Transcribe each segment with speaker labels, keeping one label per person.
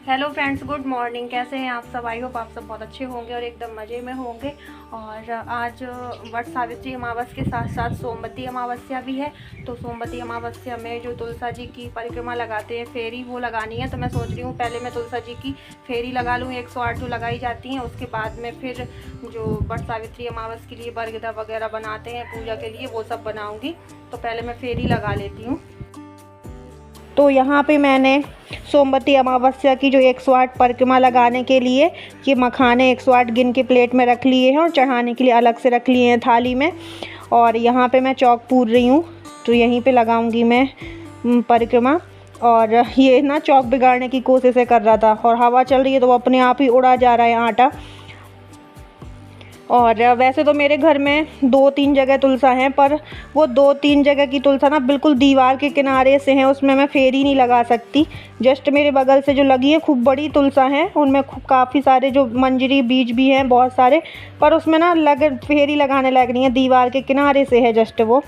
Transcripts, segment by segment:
Speaker 1: Hello friends, good morning. कैसे हैं आप सब? आई होप आप सब बहुत अच्छे होंगे और एकदम मज़े में होंगे। और आज वट सावित्री अमावस के साथ साथ सोमवती अमावस्या भी है। तो सोमवती अमावस्या में जो तुलसा जी की परिक्रमा लगाते हैं, फेरी, वो लगानी है। तो मैं सोच रही हूँ पहले मैं तुलसा जी की फेरी लगा लूँ। 108 जो लगाई जाती हैं, उसके बाद में फिर जो वट सावित्री अमावस के लिए बरगदा वगैरह बनाते हैं पूजा के लिए, वो सब बनाऊँगी। तो पहले मैं फेरी लगा लेती हूँ। तो यहाँ पे मैंने सोमवती अमावस्या की जो 108 परिक्रमा लगाने के लिए ये मखाने 108 गिन के प्लेट में रख लिए हैं और चढ़ाने के लिए अलग से रख लिए हैं थाली में। और यहाँ पे मैं चौक पूर रही हूँ, तो यहीं पे लगाऊंगी मैं परिक्रमा। और ये ना चौक बिगाड़ने की कोशिश कर रहा था और हवा चल रही है तो वो अपने आप ही उड़ा जा रहा है आटा। और वैसे तो मेरे घर में 2-3 जगह तुलसा हैं, पर वो 2-3 जगह की तुलसा ना बिल्कुल दीवार के किनारे से हैं, उसमें मैं फेरी नहीं लगा सकती। जस्ट मेरे बगल से जो लगी है खूब बड़ी तुलसा हैं, उनमें काफ़ी सारे जो मंजरी बीज भी हैं बहुत सारे, पर उसमें ना फेरी लगाने लायक नहीं है, दीवार के किनारे से है जस्ट वो।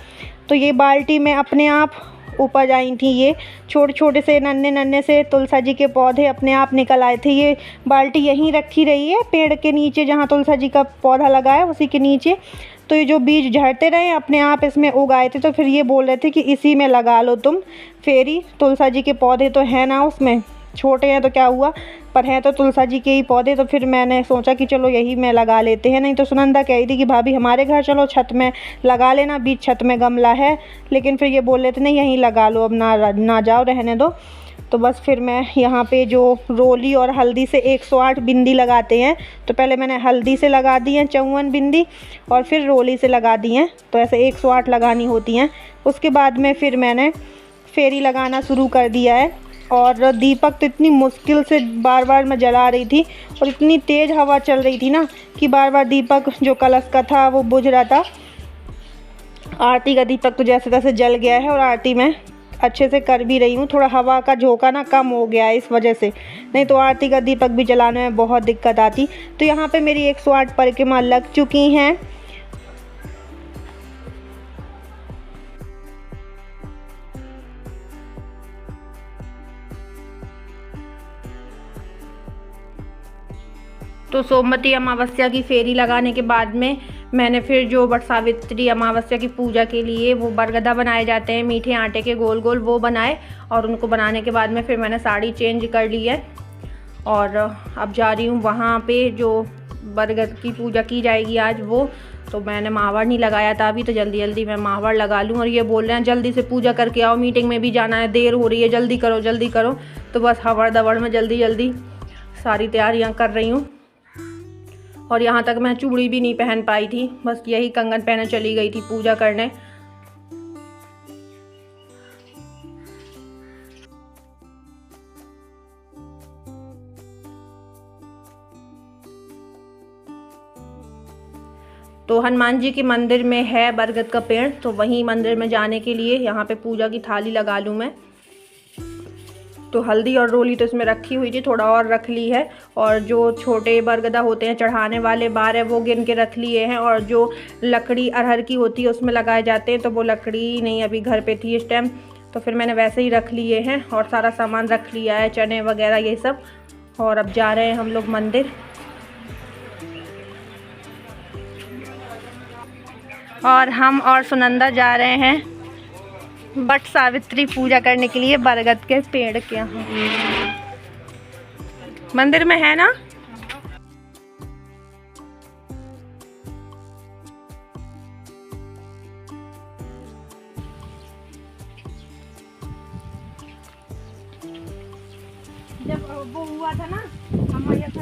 Speaker 1: तो ये बाल्टी में अपने आप उपज आई थी, ये छोटे छोटे से नन्हे नन्हे से तुलसा जी के पौधे अपने आप निकल आए थे। ये बाल्टी यहीं रखी रही है पेड़ के नीचे, जहाँ तुलसा जी का पौधा लगा है उसी के नीचे। तो ये जो बीज झड़ते रहे अपने आप इसमें उगाए थे, तो फिर ये बोल रहे थे कि इसी में लगा लो तुम फेरी। तुलसा जी के पौधे तो हैं ना, उसमें छोटे हैं तो क्या हुआ, पर हैं तो तुलसा जी के ही पौधे। तो फिर मैंने सोचा कि चलो यही में लगा लेते हैं। नहीं तो सुनंदा कह रही थी कि भाभी हमारे घर चलो, छत में लगा लेना, बीच छत में गमला है। लेकिन फिर ये बोल रहे थे नहीं यहीं लगा लो, अब ना जाओ, रहने दो। तो बस फिर मैं यहाँ पे जो रोली और हल्दी से 108 बिंदी लगाते हैं, तो पहले मैंने हल्दी से लगा दी हैं 54 बिंदी और फिर रोली से लगा दी हैं। तो ऐसे 108 लगानी होती हैं। उसके बाद में फिर मैंने फेरी लगाना शुरू कर दिया है। और दीपक तो इतनी मुश्किल से बार बार मैं जला रही थी और इतनी तेज़ हवा चल रही थी ना कि बार बार दीपक जो कलश का था वो बुझ रहा था। आरती का दीपक तो जैसे तैसे जल गया है और आरती मैं अच्छे से कर भी रही हूँ। थोड़ा हवा का झोंका ना कम हो गया है इस वजह से, नहीं तो आरती का दीपक भी जलाने में बहुत दिक्कत आती। तो यहाँ पे मेरी 108 परिक्रमा लग चुकी हैं। तो सोमवती अमावस्या की फेरी लगाने के बाद में मैंने फिर जो वट सावित्री अमावस्या की पूजा के लिए वो बरगदा बनाए जाते हैं मीठे आटे के गोल गोल, वो बनाए। और उनको बनाने के बाद में फिर मैंने साड़ी चेंज कर ली है और अब जा रही हूँ वहाँ पे जो बरगद की पूजा की जाएगी आज वो। तो मैंने मावर नहीं लगाया था अभी, तो जल्दी जल्दी मैं मावर लगा लूँ। और ये बोल रहे हैं जल्दी से पूजा करके आओ, मीटिंग में भी जाना है, देर हो रही है, जल्दी करो जल्दी करो। तो बस हवड़ दवड़ में जल्दी जल्दी सारी तैयारियाँ कर रही हूँ। और यहाँ तक मैं चूड़ी भी नहीं पहन पाई थी, बस यही कंगन पहने चली गई थी पूजा करने। तो हनुमान जी के मंदिर में है बरगद का पेड़, तो वहीं मंदिर में जाने के लिए यहाँ पे पूजा की थाली लगा लूँ मैं। तो हल्दी और रोली तो इसमें रखी हुई थी, थोड़ा और रख ली है। और जो छोटे बरगदा होते हैं चढ़ाने वाले 12 वो गिन के रख लिए हैं। और जो लकड़ी अरहर की होती है उसमें लगाए जाते हैं, तो वो लकड़ी नहीं अभी घर पे थी इस टाइम, तो फिर मैंने वैसे ही रख लिए हैं। और सारा सामान रख लिया है, चने वगैरह ये सब। और अब जा रहे हैं हम लोग मंदिर। और हम और सुनंदा जा रहे हैं वट सावित्री पूजा करने के लिए बरगद के पेड़ के यहाँ। मंदिर में है ना। जब वो हुआ था ना हमारे यहाँ पे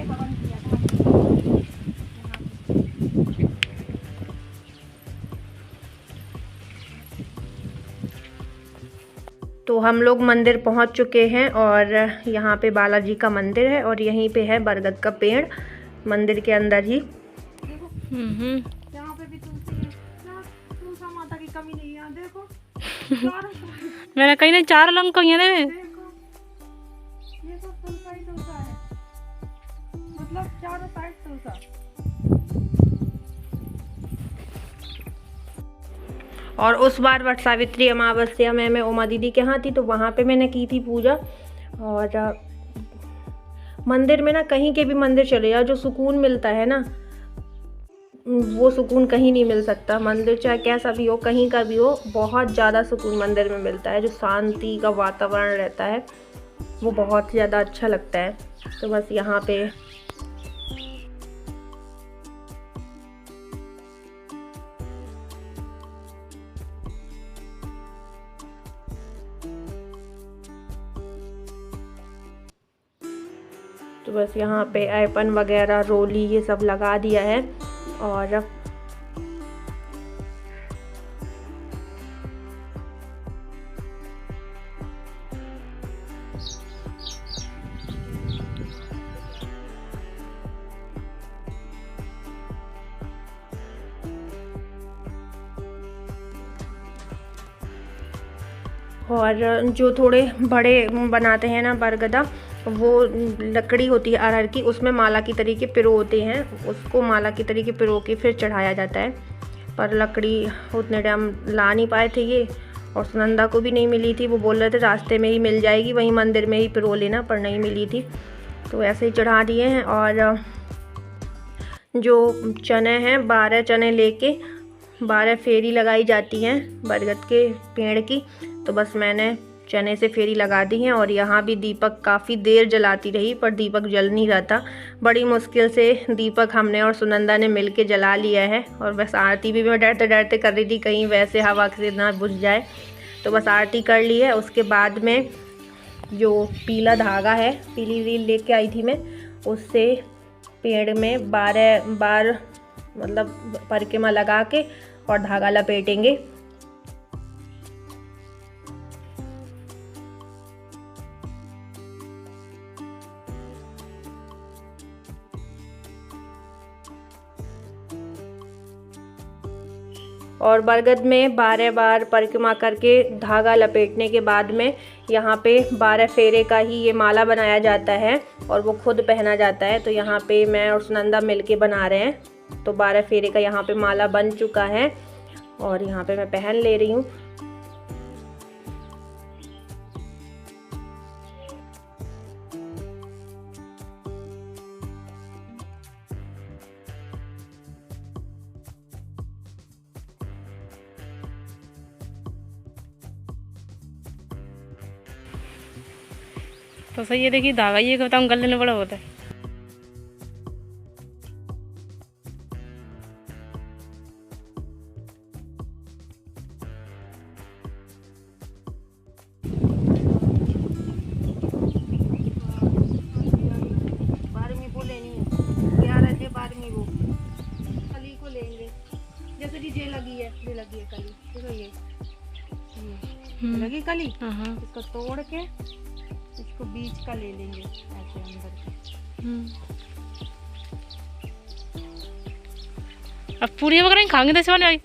Speaker 1: हवन किया था। तो हम लोग मंदिर पहुंच चुके हैं और यहाँ पे बालाजी का मंदिर है और यहीं पे है बरगद का पेड़ मंदिर के अंदर ही। यहाँ पे भी तुलसा माता की कमी नहीं है, देखो।
Speaker 2: मैंने कहीं नहीं 4 लंग कहीं है,
Speaker 1: ये सब तुलसा ही तुलसा है, मतलब चारों साइड तुलसा। और उस बार वट सावित्री अमावस्या में मैं उमा दीदी के यहाँ थी, तो वहाँ पे मैंने की थी पूजा। और मंदिर में ना, कहीं के भी मंदिर चले जाओ, जो सुकून मिलता है ना, वो सुकून कहीं नहीं मिल सकता। मंदिर चाहे कैसा भी हो, कहीं का भी हो, बहुत ज़्यादा सुकून मंदिर में मिलता है। जो शांति का वातावरण रहता है वो बहुत ज़्यादा अच्छा लगता है। तो बस यहाँ पे यहाँ पे ऐपन वगैरह, रोली, ये सब लगा दिया है। और जो थोड़े बड़े बनाते हैं ना बरगदा, वो लकड़ी होती है अरहर की, उसमें माला की तरीके पिरोते हैं, उसको माला की तरीके पिरो के फिर चढ़ाया जाता है। पर लकड़ी उतने टाइम ला नहीं पाए थे ये, और सुनंदा को भी नहीं मिली थी। वो बोल रहे थे रास्ते में ही मिल जाएगी, वहीं मंदिर में ही पिरो लेना, पर नहीं मिली थी, तो ऐसे ही चढ़ा दिए हैं। और जो चने हैं, 12 चने लेके 12 फेरी लगाई जाती हैं बरगद के पेड़ की। तो बस मैंने चने से फेरी लगा दी है। और यहाँ भी दीपक काफ़ी देर जलाती रही, पर दीपक जल नहीं रहा था। बड़ी मुश्किल से दीपक हमने और सुनंदा ने मिल के जला लिया है। और बस आरती भी मैं डरते डरते कर रही थी, कहीं वैसे हवा से ना बुझ जाए। तो बस आरती कर ली है। उसके बाद में जो पीला धागा है, पीली रील लेके आई थी मैं, उससे पेड़ में 12 बार मतलब परिक्रमा लगा के और धागा लपेटेंगे। और बरगद में 12 बार परिक्रमा करके धागा लपेटने के बाद में यहाँ पे 12 फेरे का ही ये माला बनाया जाता है और वो खुद पहना जाता है। तो यहाँ पे मैं और सुनंदा मिलके बना रहे हैं। तो 12 फेरे का यहाँ पे माला बन चुका है और यहाँ पे मैं पहन ले रही हूँ।
Speaker 2: तो सही है, देखिए धागा ये बताऊँ गले में बड़ा होता है।
Speaker 1: जैसे कि ये लगी है कली, देखो ये लगी कली, इसको तोड़ के इसको बीच का ले लेंगे ऐसे अंदर के।
Speaker 2: अब पूरी वगैरह नहीं खाएंगे दस वाले।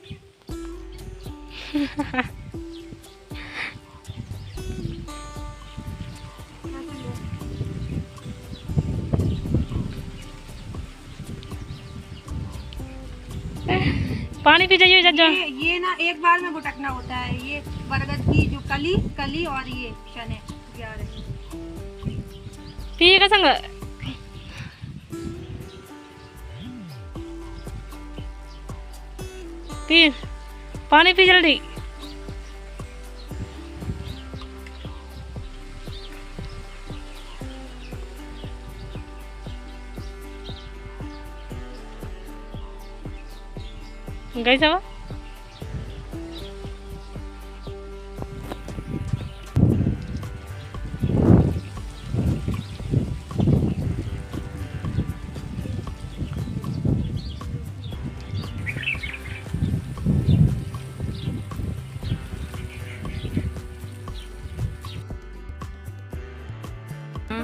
Speaker 2: पानी पी जाइए चाचा।
Speaker 1: ये ना एक बार में गुटकना होता है। ये बरगद की जो कली और ये चने
Speaker 2: पिएगा संग। पी पानी पी जल्दी। गई सब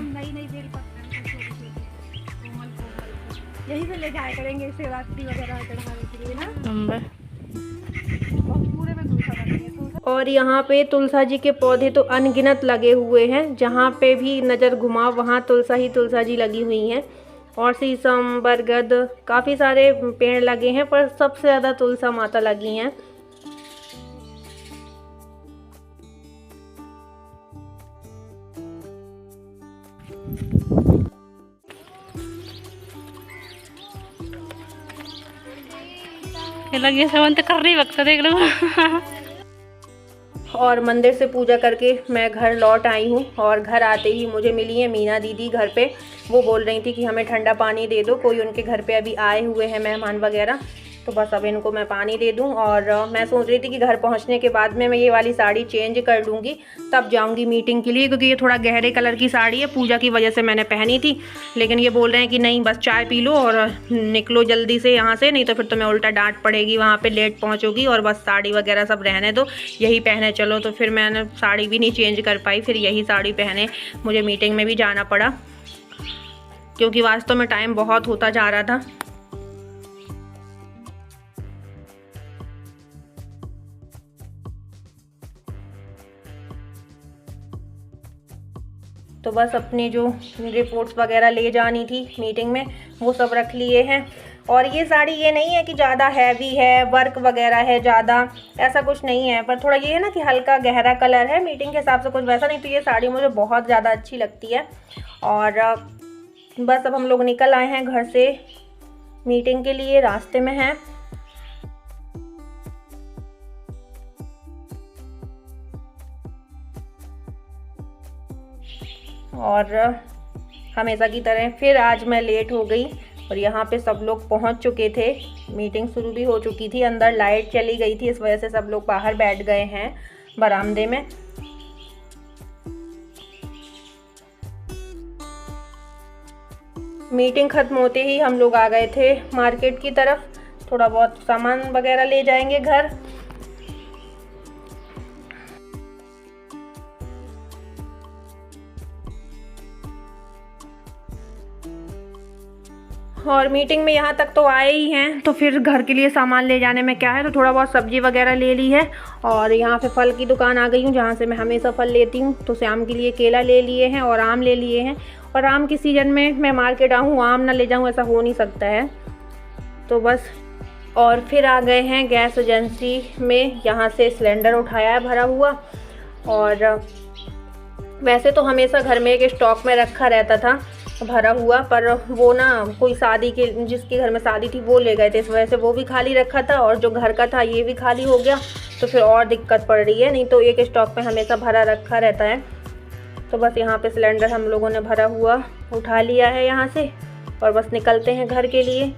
Speaker 1: नई बेल पत्ते यही से ले जाया करेंगे शिवरात्रि वगैरह चढ़ाने के लिए ना। पूरे में तुलसा लगी है। और यहाँ पे तुलसा जी के पौधे तो अनगिनत लगे हुए हैं। जहाँ पे भी नज़र घुमाओ वहाँ तुलसा जी लगी हुई हैं। और शीशम, बरगद, काफ़ी सारे पेड़ लगे हैं, पर सबसे ज़्यादा तुलसा माता लगी हैं।
Speaker 2: लगे सामान तो कर रही वक्त देख लो।
Speaker 1: और मंदिर से पूजा करके मैं घर लौट आई हूँ और घर आते ही मुझे मिली है मीना दीदी घर पे। वो बोल रही थी कि हमें ठंडा पानी दे दो, कोई उनके घर पे अभी आए हुए हैं मेहमान वगैरह, तो बस अब इनको मैं पानी दे दूं। और मैं सोच रही थी कि घर पहुंचने के बाद में मैं ये वाली साड़ी चेंज कर लूँगी, तब जाऊंगी मीटिंग के लिए, क्योंकि ये थोड़ा गहरे कलर की साड़ी है, पूजा की वजह से मैंने पहनी थी। लेकिन ये बोल रहे हैं कि नहीं बस चाय पी लो और निकलो जल्दी से यहाँ से, नहीं तो फिर तुम्हें उल्टा डांट पड़ेगी, वहाँ पर लेट पहुँचोगी और बस साड़ी वगैरह सब रहने दो, यही पहने चलो। तो फिर मैंने साड़ी भी नहीं चेंज कर पाई, फिर यही साड़ी पहने मुझे मीटिंग में भी जाना पड़ा, क्योंकि वास्तव में टाइम बहुत होता जा रहा था। तो बस अपने जो रिपोर्ट्स वगैरह ले जानी थी मीटिंग में वो सब रख लिए हैं। और ये साड़ी ये नहीं है कि ज़्यादा हैवी है, वर्क वगैरह है ज़्यादा, ऐसा कुछ नहीं है, पर थोड़ा ये है ना कि हल्का गहरा कलर है, मीटिंग के हिसाब से कुछ वैसा नहीं। तो ये साड़ी मुझे बहुत ज़्यादा अच्छी लगती है। और बस अब हम लोग निकल आए हैं घर से मीटिंग के लिए, रास्ते में हैं। और हमेशा की तरह फिर आज मैं लेट हो गई और यहाँ पे सब लोग पहुँच चुके थे, मीटिंग शुरू भी हो चुकी थी, अंदर लाइट चली गई थी, इस वजह से सब लोग बाहर बैठ गए हैं बरामदे में। मीटिंग ख़त्म होते ही हम लोग आ गए थे मार्केट की तरफ, थोड़ा बहुत सामान वगैरह ले जाएंगे घर। और मीटिंग में यहाँ तक तो आए ही हैं, तो फिर घर के लिए सामान ले जाने में क्या है, तो थोड़ा बहुत सब्जी वगैरह ले ली है। और यहाँ पे फल की दुकान आ गई हूँ जहाँ से मैं हमेशा फल लेती हूँ। तो शाम के लिए केला ले लिए हैं और आम ले लिए हैं। और आम की सीज़न में मैं मार्केट आऊँ आम ना ले जाऊँ, ऐसा हो नहीं सकता है। तो बस और फिर आ गए हैं गैस एजेंसी में, यहाँ से सिलेंडर उठाया है भरा हुआ। और वैसे तो हमेशा घर में एक स्टॉक में रखा रहता था भरा हुआ, पर वो ना कोई शादी के जिसके घर में शादी थी वो ले गए थे, इस वजह से वो भी खाली रखा था और जो घर का था ये भी खाली हो गया। तो फिर और दिक्कत पड़ रही है, नहीं तो एक स्टॉक में हमेशा भरा रखा रहता है। तो बस यहाँ पे सिलेंडर हम लोगों ने भरा हुआ उठा लिया है यहाँ से और बस निकलते हैं घर के लिए।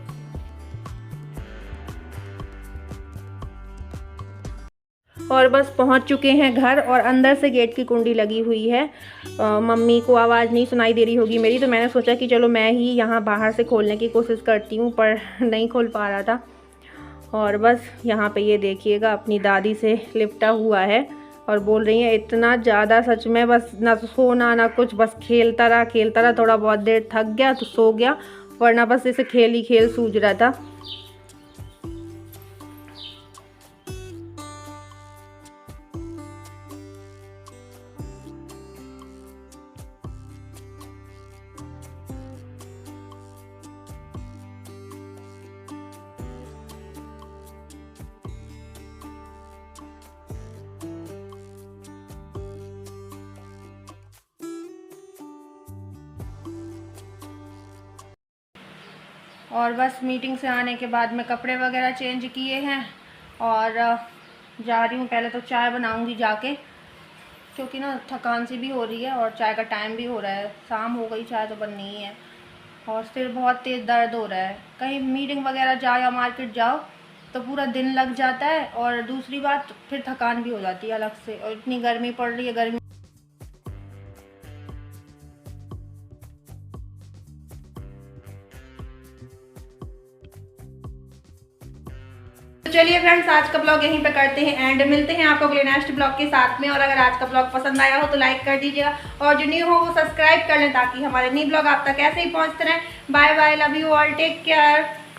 Speaker 1: और बस पहुंच चुके हैं घर और अंदर से गेट की कुंडी लगी हुई है। मम्मी को आवाज़ नहीं सुनाई दे रही होगी मेरी, तो मैंने सोचा कि चलो मैं ही यहाँ बाहर से खोलने की कोशिश करती हूँ, पर नहीं खोल पा रहा था। और बस यहाँ पे ये देखिएगा अपनी दादी से लिपटा हुआ है और बोल रही है इतना ज़्यादा, सच में बस ना सोना ना कुछ, बस खेलता रहा। थोड़ा बहुत देर थक गया तो सो गया, वरना बस इसे खेल ही खेल सूझ रहा था। और बस मीटिंग से आने के बाद में कपड़े वगैरह चेंज किए हैं और जा रही हूँ। पहले तो चाय बनाऊँगी जाके, क्योंकि ना थकान सी भी हो रही है और चाय का टाइम भी हो रहा है, शाम हो गई, चाय तो बननी ही है। और सिर बहुत तेज़ दर्द हो रहा है, कहीं मीटिंग वगैरह जाओ या मार्केट जाओ तो पूरा दिन लग जाता है और दूसरी बात फिर थकान भी हो जाती है अलग से। और इतनी गर्मी पड़ रही है, गर्मी। तो चलिए फ्रेंड्स, आज का ब्लॉग यहीं पे करते हैं एंड, मिलते हैं आपको अगले नेक्स्ट ब्लॉग के साथ में। और अगर आज का ब्लॉग पसंद आया हो तो लाइक कर दीजिएगा और जो न्यू हो वो सब्सक्राइब कर लें, ताकि हमारे न्यू ब्लॉग आप तक ऐसे ही पहुंचते रहें। Bye bye, love you all, take care.